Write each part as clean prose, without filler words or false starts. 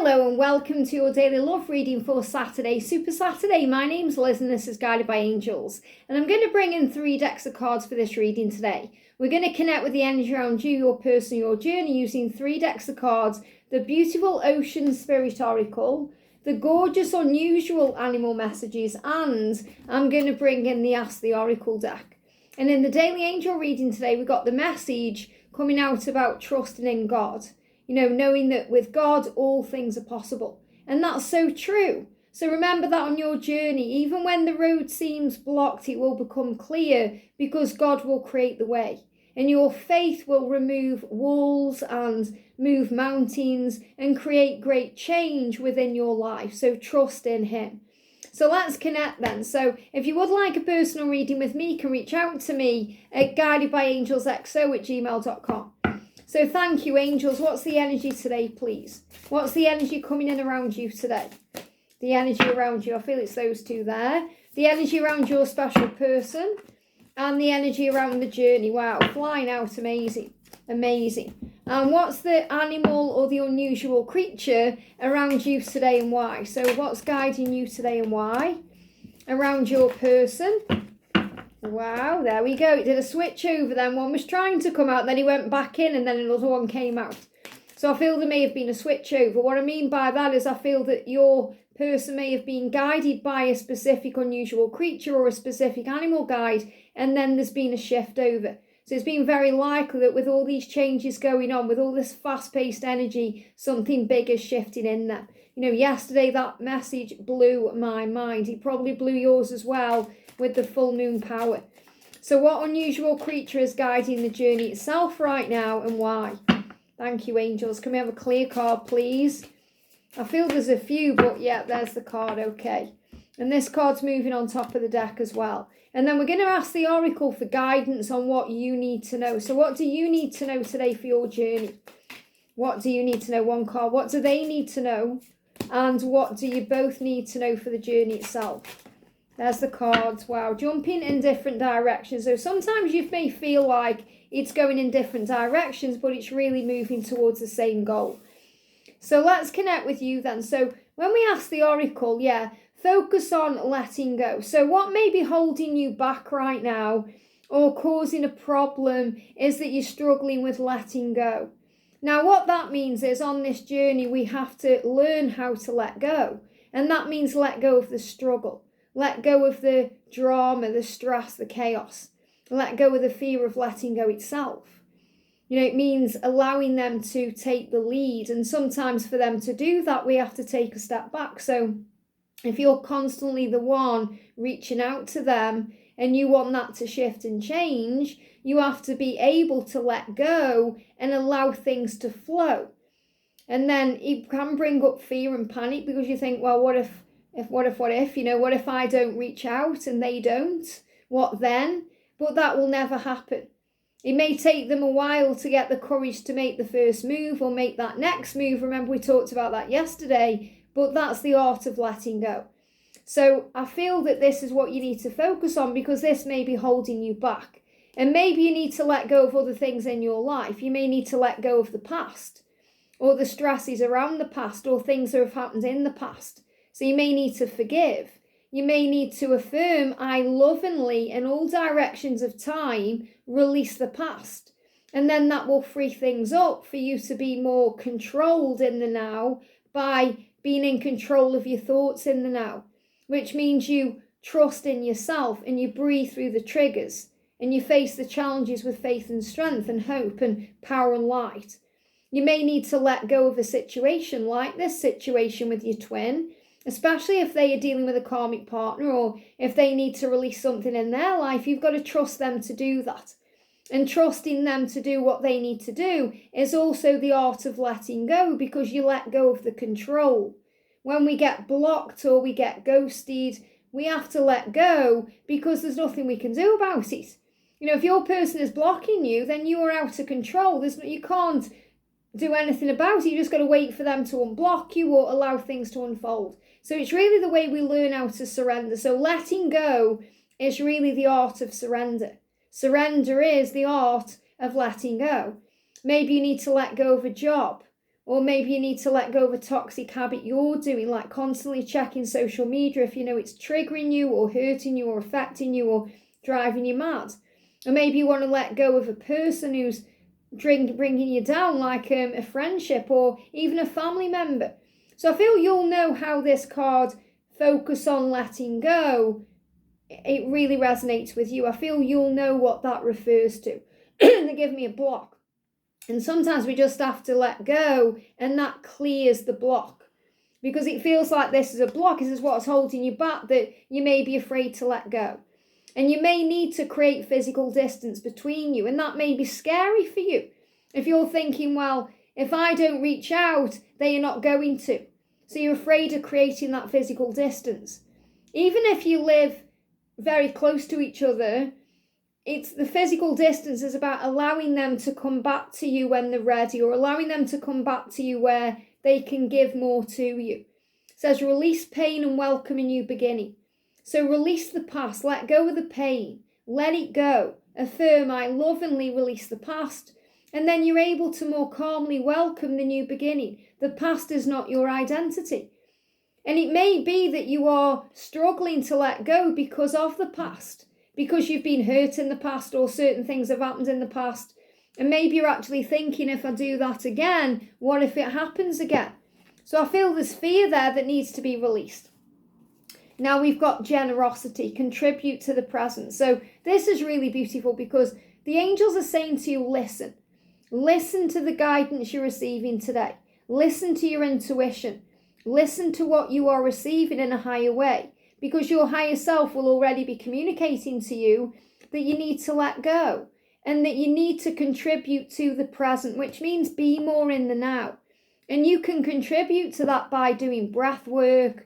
Hello and welcome to your daily love reading for Saturday, Super Saturday. My name's Liz and this is Guided by Angels. And I'm going to bring in 3 decks of cards for this reading today. We're going to connect with the energy around you, your person, your journey using 3 decks of cards. The beautiful Ocean Spirit Oracle, the gorgeous Unusual Animal Messages, and I'm going to bring in the Ask the Oracle deck. And in the daily angel reading today, we've got the message coming out about trusting in God. You know, knowing that with God, all things are possible. And that's so true. So remember that on your journey, even when the road seems blocked, it will become clear because God will create the way. And your faith will remove walls and move mountains and create great change within your life. So trust in Him. So let's connect then. So if you would like a personal reading with me, you can reach out to me at guidedbyangelsxo@gmail.com. So thank you, angels. What's the energy today, please? What's the energy coming in around you today? The energy around you. I feel it's those two there. The energy around your special person and the energy around the journey. Wow, flying out. Amazing. Amazing. And what's the animal or the unusual creature around you today and why? So what's guiding you today and why? Around your person. Wow, there we go. It did a switch over then. One was trying to come out, then he went back in, and then another one came out. So I feel there may have been a switch over. What I mean by that is I feel that your person may have been guided by a specific unusual creature or a specific animal guide, and then there's been a shift over. So it's been very likely that with all these changes going on, with all this fast-paced energy, something big is shifting in there. You know, yesterday that message blew my mind. It probably blew yours as well with the full moon power. So what unusual creature is guiding the journey itself right now and why? Thank you, angels. Can we have a clear card, please? I feel there's a few, but yeah, there's the card. Okay. And this card's moving on top of the deck as well. And then we're going to ask the oracle for guidance on what you need to know. So what do you need to know today for your journey? What do you need to know? One card. What do they need to know? And what do you both need to know for the journey itself? There's the cards. Wow, jumping in different directions. So sometimes you may feel like it's going in different directions, but it's really moving towards the same goal. So let's connect with you then. So when we ask the oracle, focus on letting go. So what may be holding you back right now or causing a problem is that you're struggling with letting go. Now what that means is on this journey, we have to learn how to let go. And that means let go of the struggle. Let go of the drama, the stress, the chaos. Let go of the fear of letting go itself. You know, it means allowing them to take the lead. And sometimes for them to do that, we have to take a step back. So if you're constantly the one reaching out to them and you want that to shift and change, you have to be able to let go and allow things to flow. And then it can bring up fear and panic because you think, well, what if, what if I don't reach out and they don't? What then? But that will never happen. It may take them a while to get the courage to make the first move or make that next move. Remember, we talked about that yesterday, but that's the art of letting go. So I feel that this is what you need to focus on because this may be holding you back. And maybe you need to let go of other things in your life. You may need to let go of the past or the stresses around the past or things that have happened in the past. So you may need to forgive. You may need to affirm, I lovingly, in all directions of time, release the past. And then that will free things up for you to be more controlled in the now by being in control of your thoughts in the now, which means you trust in yourself and you breathe through the triggers and you face the challenges with faith and strength and hope and power and light. You may need to let go of a situation like this situation with your twin, especially if they are dealing with a karmic partner or if they need to release something in their life. You've got to trust them to do that. And trusting them to do what they need to do is also the art of letting go because you let go of the control. When we get blocked or we get ghosted, we have to let go because there's nothing we can do about it. You know, if your person is blocking you, then you are out of control. You can't do anything about it. You just got to wait for them to unblock you or allow things to unfold. So it's really the way we learn how to surrender. So letting go is really the art of surrender. Surrender is the art of letting go. Maybe you need to let go of a job Or maybe you need to let go of a toxic habit you're doing, like constantly checking social media if you know it's triggering you or hurting you or affecting you or driving you mad. Or maybe you want to let go of a person who's bringing you down, like a friendship or even a family member. So I feel you'll know how this card, focus on letting go, it really resonates with you. I feel you'll know what that refers to. They give me a block. And sometimes we just have to let go, and that clears the block. Because it feels like this is a block. This is what's holding you back, that you may be afraid to let go. And you may need to create physical distance between you. And that may be scary for you. If you're thinking, well, if I don't reach out, they are not going to. So you're afraid of creating that physical distance. Even if you live very close to each other, it's the physical distance is about allowing them to come back to you when they're ready, or allowing them to come back to you where they can give more to you. It says release pain and welcome a new beginning. So release the past, let go of the pain, let it go. Affirm, I lovingly release the past. And then you're able to more calmly welcome the new beginning. The past is not your identity. And it may be that you are struggling to let go because of the past, because you've been hurt in the past or certain things have happened in the past. And maybe you're actually thinking, if I do that again, what if it happens again? So I feel there's fear there that needs to be released. Now we've got generosity, contribute to the present. So this is really beautiful because the angels are saying to you, listen. Listen to the guidance you're receiving today. Listen to your intuition. Listen to what you are receiving in a higher way, because your higher self will already be communicating to you that you need to let go and that you need to contribute to the present, which means be more in the now. And you can contribute to that by doing breath work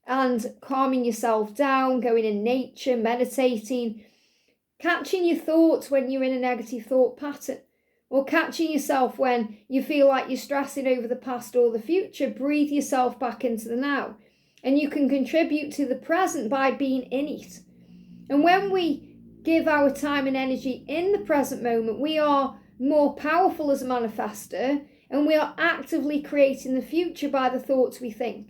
and calming yourself down, going in nature, meditating, catching your thoughts when you're in a negative thought pattern, or catching yourself when you feel like you're stressing over the past or the future. Breathe yourself back into the now. And you can contribute to the present by being in it. And when we give our time and energy in the present moment, we are more powerful as a manifester, and we are actively creating the future by the thoughts we think.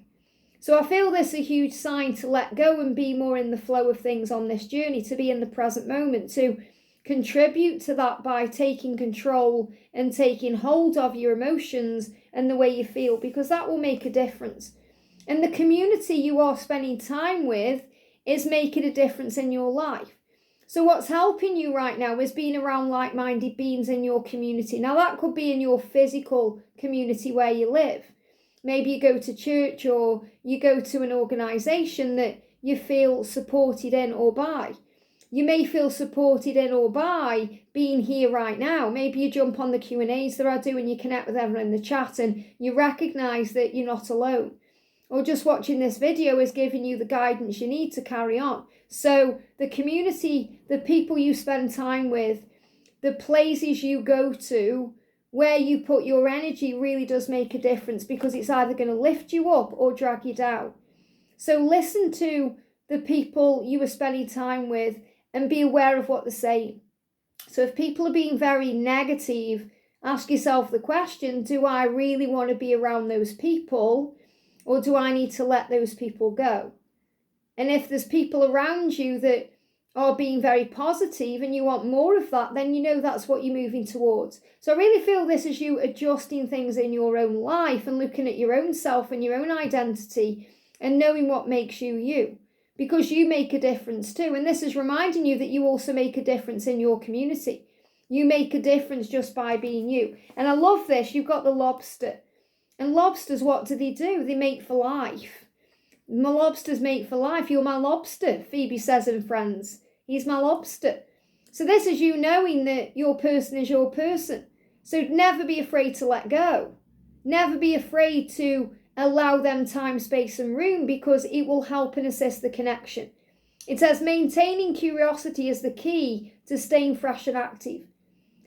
So I feel this is a huge sign to let go and be more in the flow of things on this journey, to be in the present moment, to contribute to that by taking control and taking hold of your emotions and the way you feel, because that will make a difference. And the community you are spending time with is making a difference in your life. So what's helping you right now is being around like-minded beings in your community. Now that could be in your physical community where you live. Maybe you go to church or you go to an organisation that you feel supported in or by. You may feel supported in or by being here right now. Maybe you jump on the Q&As that I do and you connect with everyone in the chat and you recognise that you're not alone. Or just watching this video is giving you the guidance you need to carry on. So the community, the people you spend time with, the places you go to, where you put your energy really does make a difference, because it's either going to lift you up or drag you down. So listen to the people you are spending time with and be aware of what they're saying. So if people are being very negative, ask yourself the question, do I really want to be around those people, or do I need to let those people go? And if there's people around you that are being very positive and you want more of that, then you know that's what you're moving towards. So I really feel this is you adjusting things in your own life and looking at your own self and your own identity and knowing what makes you you. Because you make a difference too. And this is reminding you that you also make a difference in your community. You make a difference just by being you. And I love this. You've got the lobster. And lobsters, what do? They mate for life. My lobsters mate for life. You're my lobster, Phoebe says in Friends. He's my lobster. So this is you knowing that your person is your person. So never be afraid to let go. Never be afraid to allow them time, space and room, because it will help and assist the connection. It says maintaining curiosity is the key to staying fresh and active.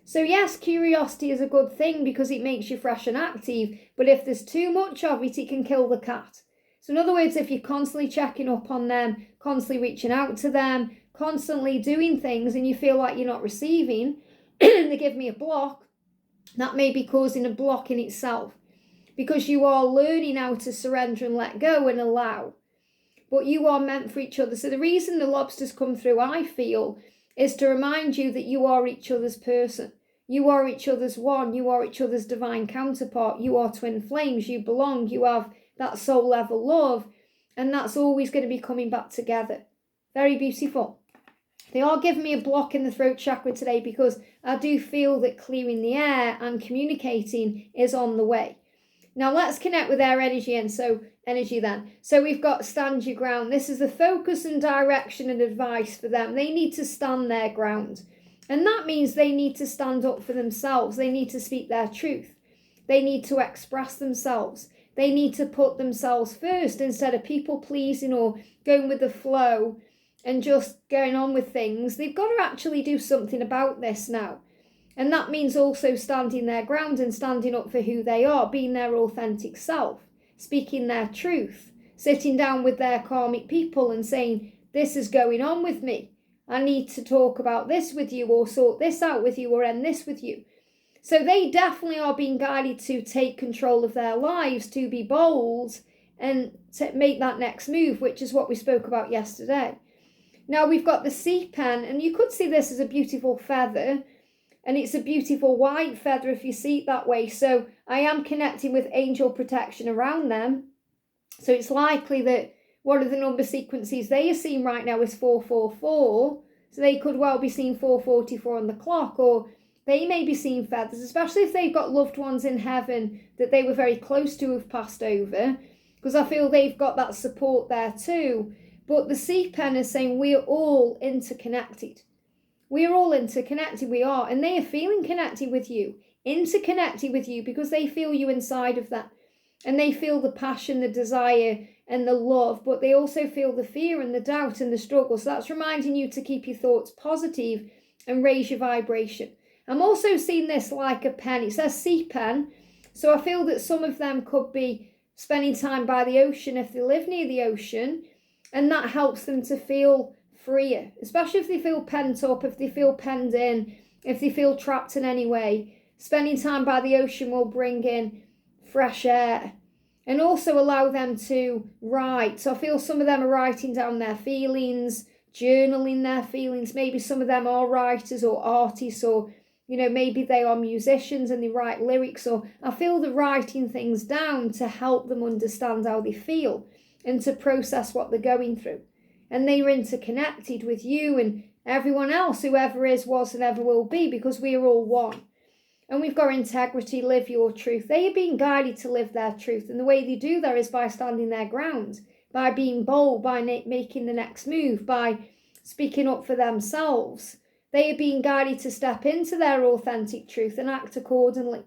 So yes, curiosity is a good thing because it makes you fresh and active, but if there's too much of it, it can kill the cat. So in other words, if you're constantly checking up on them, constantly reaching out to them, constantly doing things and you feel like you're not receiving, they give me a block, that may be causing a block in itself. because you are learning how to surrender and let go and allow. But you are meant for each other. So the reason the lobsters come through, I feel, is to remind you that you are each other's person. You are each other's one. You are each other's divine counterpart. You are twin flames. You belong. You have that soul level love. And that's always going to be coming back together. Very beautiful. They are giving me a block in the throat chakra today because I do feel that clearing the air and communicating is on the way. Now let's connect with their energy and energy then. So we've got stand your ground. This is the focus and direction and advice for them. They need to stand their ground. And that means they need to stand up for themselves. They need to speak their truth. They need to express themselves. They need to put themselves first instead of people pleasing or going with the flow and just going on with things. They've got to actually do something about this now. And that means also standing their ground and standing up for who they are, being their authentic self, speaking their truth, sitting down with their karmic people and saying, this is going on with me. I need to talk about this with you or sort this out with you or end this with you. So they definitely are being guided to take control of their lives, to be bold and to make that next move, which is what we spoke about yesterday. Now we've got the sea pen, and you could see this as a beautiful feather, and it's a beautiful white feather if you see it that way. So I am connecting with angel protection around them. So it's likely that one of the number sequences they are seeing right now is 444. So they could well be seeing 444 on the clock, or they may be seeing feathers, especially if they've got loved ones in heaven that they were very close to have passed over, because I feel they've got that support there too. But the sea pen is saying we are all interconnected. We are all interconnected, we are. And they are feeling connected with you, interconnected with you, because they feel you inside of that. And they feel the passion, the desire and the love, but they also feel the fear and the doubt and the struggle. So that's reminding you to keep your thoughts positive and raise your vibration. I'm also seeing this like a pen. It says sea pen. So I feel that some of them could be spending time by the ocean if they live near the ocean. And that helps them to feel freer, especially if they feel pent up, if they feel penned in, if they feel trapped in any way. Spending time by the ocean will bring in fresh air and also allow them to write. So I feel some of them are writing down their feelings, journaling their feelings. Maybe some of them are writers or artists, or, you know, maybe they are musicians and they write lyrics. Or I feel they're writing things down to help them understand how they feel and to process what they're going through. And they are interconnected with you and everyone else, whoever is, was and ever will be, because we are all one. And we've got integrity, live your truth. They are being guided to live their truth. And the way they do that is by standing their ground, by being bold, by making the next move, by speaking up for themselves. They are being guided to step into their authentic truth and act accordingly.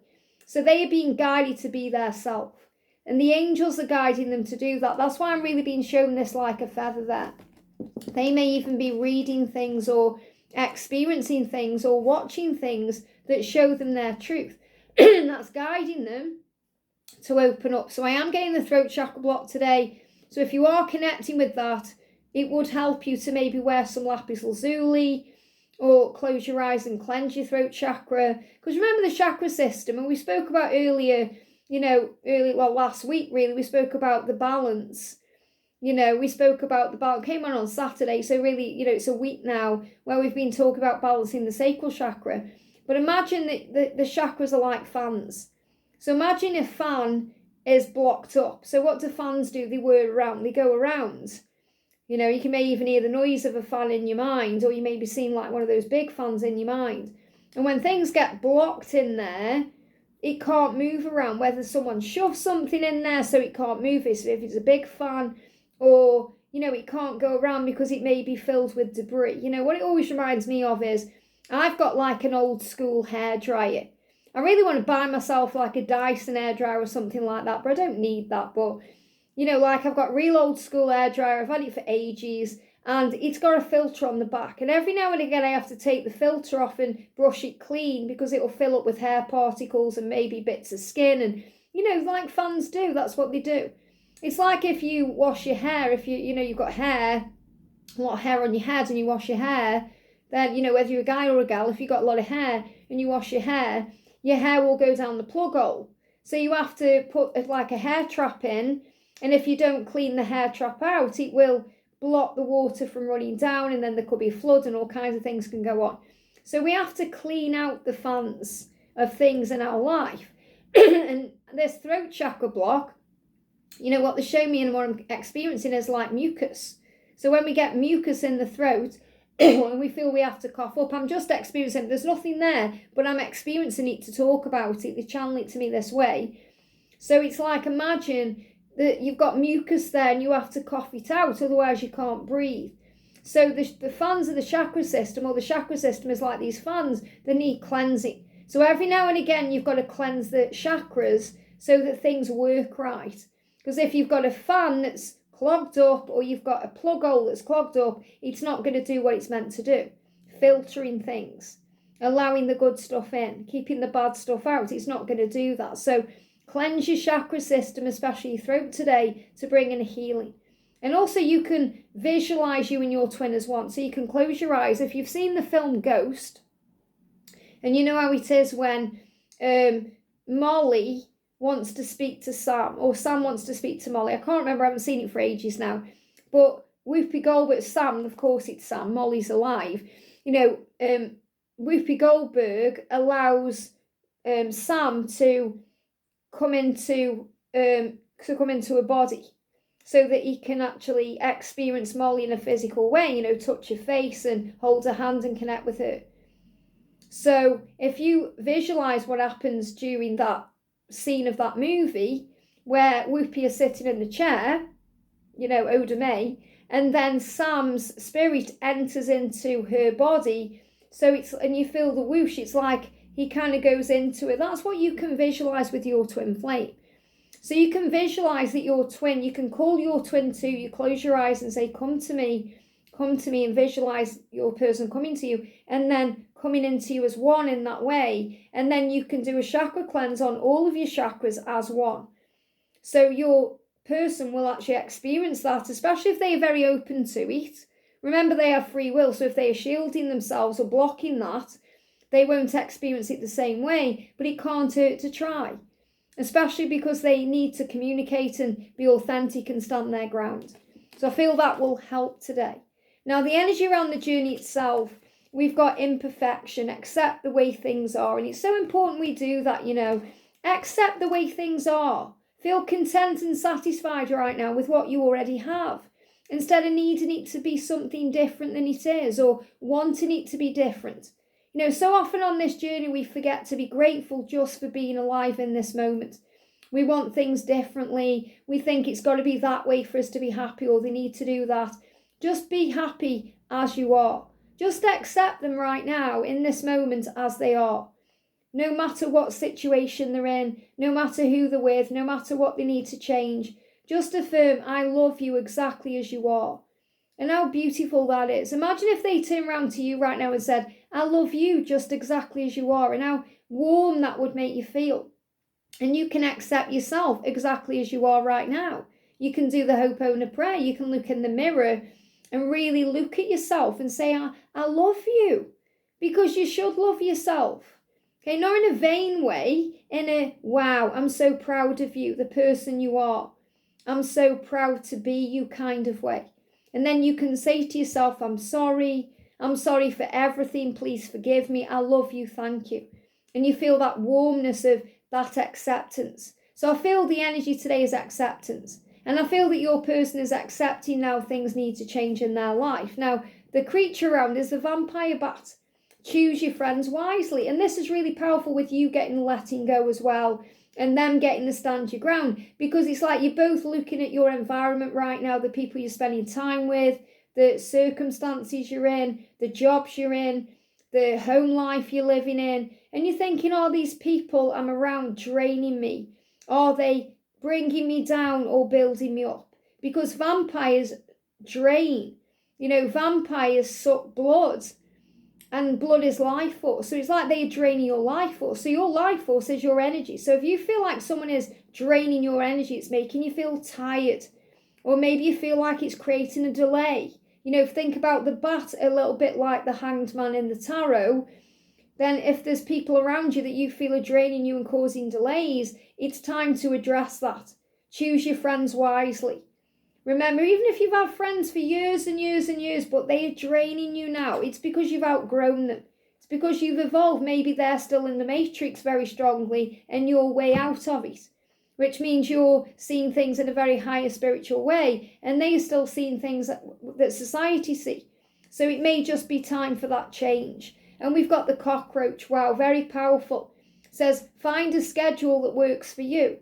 So they are being guided to be their self. And the angels are guiding them to do that. That's why I'm really being shown this like a feather there. They may even be reading things or experiencing things or watching things that show them their truth. And that's guiding them to open up. So I am getting the throat chakra block today. So if you are connecting with that, it would help you to maybe wear some lapis lazuli or close your eyes and cleanse your throat chakra. Because remember the chakra system, and we spoke about earlier, last week really, we spoke about the balance. We spoke about the balance, came on Saturday, so really, it's a week now where we've been talking about balancing the sacral chakra. But imagine that the chakras are like fans. So imagine a fan is blocked up. So what do fans do? They whir around, they go around. You may even hear the noise of a fan in your mind, or you may be seeing like one of those big fans in your mind. And when things get blocked in there, it can't move around, whether someone shoves something in there so it can't move. If it's a big fan, or, it can't go around because it may be filled with debris. What it always reminds me of is, I've got like an old school hairdryer. I really want to buy myself like a Dyson hairdryer or something like that, but I don't need that. But, I've got real old school hairdryer. I've had it for ages, and it's got a filter on the back. And every now and again, I have to take the filter off and brush it clean because it will fill up with hair particles and maybe bits of skin. And, like fans do, that's what they do. It's like if you wash your hair, if you've got hair, a lot of hair on your head, and you wash your hair, then, whether you're a guy or a gal, if you've got a lot of hair and you wash your hair will go down the plug hole. So you have to put like a hair trap in, and if you don't clean the hair trap out, it will block the water from running down, and then there could be a flood and all kinds of things can go on. So we have to clean out the fans of things in our life. And this throat chakra block, you know, what they show me and what I'm experiencing is like mucus. So when we get mucus in the throat and we feel we have to cough up, I'm just experiencing, there's nothing there, but I'm experiencing it to talk about it. They channel it to me this way. So it's like, imagine that you've got mucus there and you have to cough it out, otherwise you can't breathe. So the fans of the chakra system, or the chakra system is like these fans that need cleansing. So every now and again you've got to cleanse the chakras so that things work right. Because if you've got a fan that's clogged up, or you've got a plug hole that's clogged up, it's not going to do what it's meant to do. Filtering things, allowing the good stuff in, keeping the bad stuff out, it's not going to do that. So cleanse your chakra system, especially your throat today, to bring in a healing. And also you can visualize you and your twin as one. So you can close your eyes. If you've seen the film Ghost, and you know how it is when Molly wants to speak to Sam, or Sam wants to speak to Molly. I can't remember, I haven't seen it for ages now. But Whoopi Goldberg, Sam, of course it's Sam, Molly's alive. You know, Whoopi Goldberg allows Sam to come into a body, so that he can actually experience Molly in a physical way, you know, touch her face and hold her hand and connect with her. So if you visualize what happens during that scene of that movie, where Whoopi is sitting in the chair, you know, Oda May, and then Sam's spirit enters into her body, so it's, and you feel the whoosh, it's like he kind of goes into it. That's what you can visualize with your twin flame. So you can visualize that your twin, you can call your twin to you, close your eyes and say, come to me, and visualize your person coming to you, and then coming into you as one in that way. And then you can do a chakra cleanse on all of your chakras as one. So your person will actually experience that, especially if they are very open to it. Remember, they have free will, so if they are shielding themselves or blocking that, they won't experience it the same way, but it can't hurt to try. Especially because they need to communicate and be authentic and stand their ground. So I feel that will help today. Now, the energy around the journey itself, we've got imperfection, accept the way things are. And it's so important we do that, you know. Accept the way things are. Feel content and satisfied right now with what you already have, instead of needing it to be something different than it is, or wanting it to be different. You know, so often on this journey, we forget to be grateful just for being alive in this moment. We want things differently. We think it's got to be that way for us to be happy, or they need to do that. Just be happy as you are. Just accept them right now in this moment as they are. No matter what situation they're in, no matter who they're with, no matter what they need to change. Just affirm, I love you exactly as you are. And how beautiful that is. Imagine if they turn around to you right now and said, I love you just exactly as you are, and how warm that would make you feel. And you can accept yourself exactly as you are right now. You can do the Ho'oponopono prayer. You can look in the mirror and really look at yourself and say, I love you, because you should love yourself. Okay, not in a vain way, in a, wow, I'm so proud of you, the person you are. I'm so proud to be you kind of way. And then you can say to yourself, I'm sorry for everything, please forgive me, I love you, thank you. And you feel that warmness of that acceptance. So I feel the energy today is acceptance. And I feel that your person is accepting now things need to change in their life. Now, the creature around is the vampire bat. Choose your friends wisely. And this is really powerful with you getting letting go as well, and them getting to stand your ground, because it's like you're both looking at your environment right now, the people you're spending time with, the circumstances you're in, the jobs you're in, the home life you're living in, and you're thinking, are these people I'm around draining me? Are they bringing me down or building me up? Because vampires drain. You know, vampires suck blood, and blood is life force. So it's like they're draining your life force. So your life force is your energy. So if you feel like someone is draining your energy, it's making you feel tired. Or maybe you feel like it's creating a delay. You know, think about the bat a little bit like the hanged man in the tarot. then if there's people around you that you feel are draining you and causing delays, it's time to address that. Choose your friends wisely. Remember, even if you've had friends for years and years and years, but they are draining you now, it's because you've outgrown them. It's because you've evolved. Maybe they're still in the matrix very strongly and you're way out of it, which means you're seeing things in a very higher spiritual way and they're still seeing things that society see. So it may just be time for that change. And we've got the cockroach. Wow, very powerful. It says, find a schedule that works for you.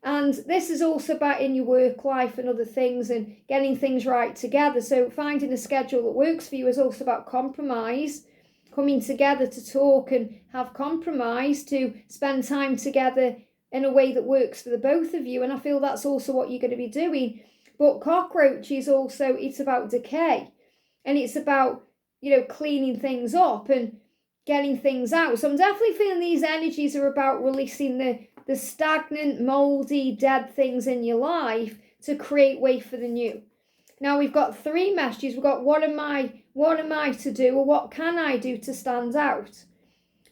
And this is also about in your work life and other things and getting things right together. So finding a schedule that works for you is also about compromise, coming together to talk and have compromise, to spend time together in a way that works for the both of you. And I feel that's also what you're going to be doing. But cockroach is also, it's about decay. And it's about, cleaning things up and getting things out. So I'm definitely feeling these energies are about releasing the stagnant, mouldy, dead things in your life to create way for the new. Now we've got 3 messages. We've got what am I to do, or what can I do to stand out?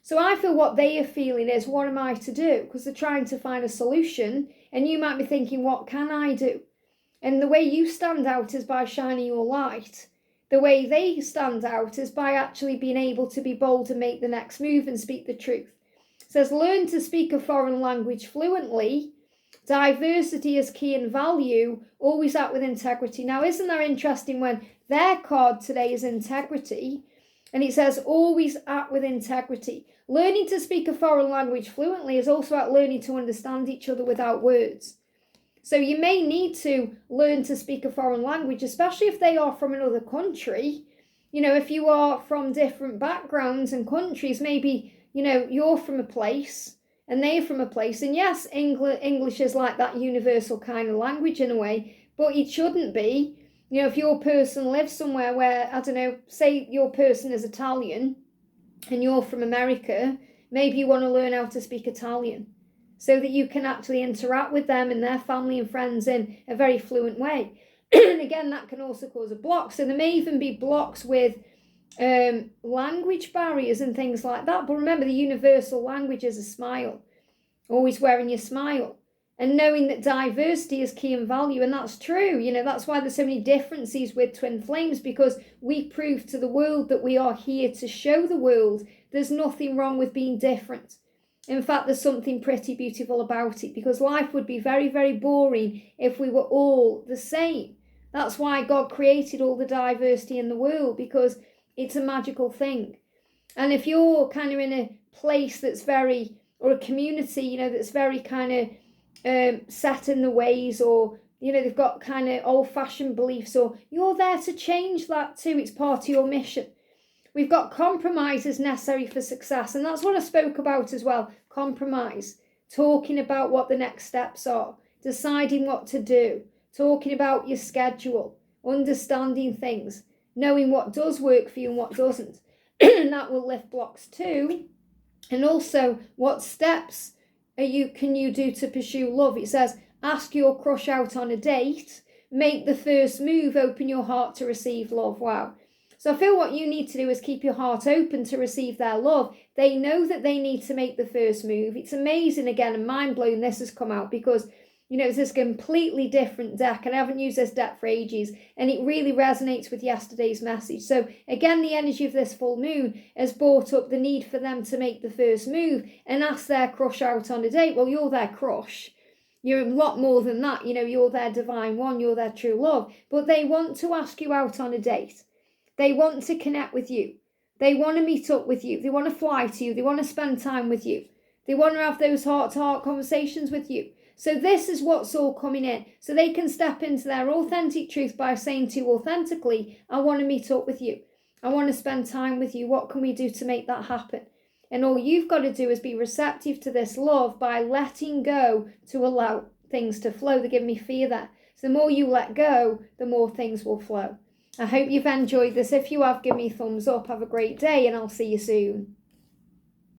So I feel what they are feeling is, what am I to do? Because they're trying to find a solution, and you might be thinking, what can I do? And the way you stand out is by shining your light. The way they stand out is by actually being able to be bold and make the next move and speak the truth. It says, learn to speak a foreign language fluently. Diversity is key and value. Always act with integrity. Now, isn't that interesting when their card today is integrity? And it says, always act with integrity. Learning to speak a foreign language fluently is also about learning to understand each other without words. So you may need to learn to speak a foreign language, especially if they are from another country. If you are from different backgrounds and countries, maybe, you're from a place and they're from a place. And yes, English is like that universal kind of language in a way, but it shouldn't be. If your person lives somewhere where, I don't know, say your person is Italian and you're from America, maybe you want to learn how to speak Italian so that you can actually interact with them and their family and friends in a very fluent way. And again, that can also cause a block. So there may even be blocks with language barriers and things like that. But remember, the universal language is a smile. Always wearing your smile. And knowing that diversity is key and value. And that's true. That's why there's so many differences with twin flames, because we prove to the world that we are here to show the world there's nothing wrong with being different. In fact, there's something pretty beautiful about it, because life would be very, very boring if we were all the same. That's why God created all the diversity in the world, because it's a magical thing. And if you're kind of in a place that's very, or a community, that's very kind of set in the ways, or, they've got kind of old-fashioned beliefs, or you're there to change that too. It's part of your mission. We've got compromises necessary for success. And that's what I spoke about as well. Compromise. Talking about what the next steps are. Deciding what to do. Talking about your schedule. Understanding things. Knowing what does work for you and what doesn't. And that will lift blocks too. And also, what steps can you do to pursue love? It says, ask your crush out on a date. Make the first move. Open your heart to receive love. Wow. So I feel what you need to do is keep your heart open to receive their love. They know that they need to make the first move. It's amazing, again, and mind-blowing this has come out, because, it's this completely different deck, and I haven't used this deck for ages, and it really resonates with yesterday's message. So again, the energy of this full moon has brought up the need for them to make the first move and ask their crush out on a date. Well, you're their crush. You're a lot more than that. You're their divine one. You're their true love. But they want to ask you out on a date. They want to connect with you. They want to meet up with you. They want to fly to you. They want to spend time with you. They want to have those heart-to-heart conversations with you. So this is what's all coming in. So they can step into their authentic truth by saying to you authentically, I want to meet up with you. I want to spend time with you. What can we do to make that happen? And all you've got to do is be receptive to this love by letting go to allow things to flow. They're giving me fear there. So the more you let go, the more things will flow. I hope you've enjoyed this. If you have, give me a thumbs up. Have a great day, and I'll see you soon.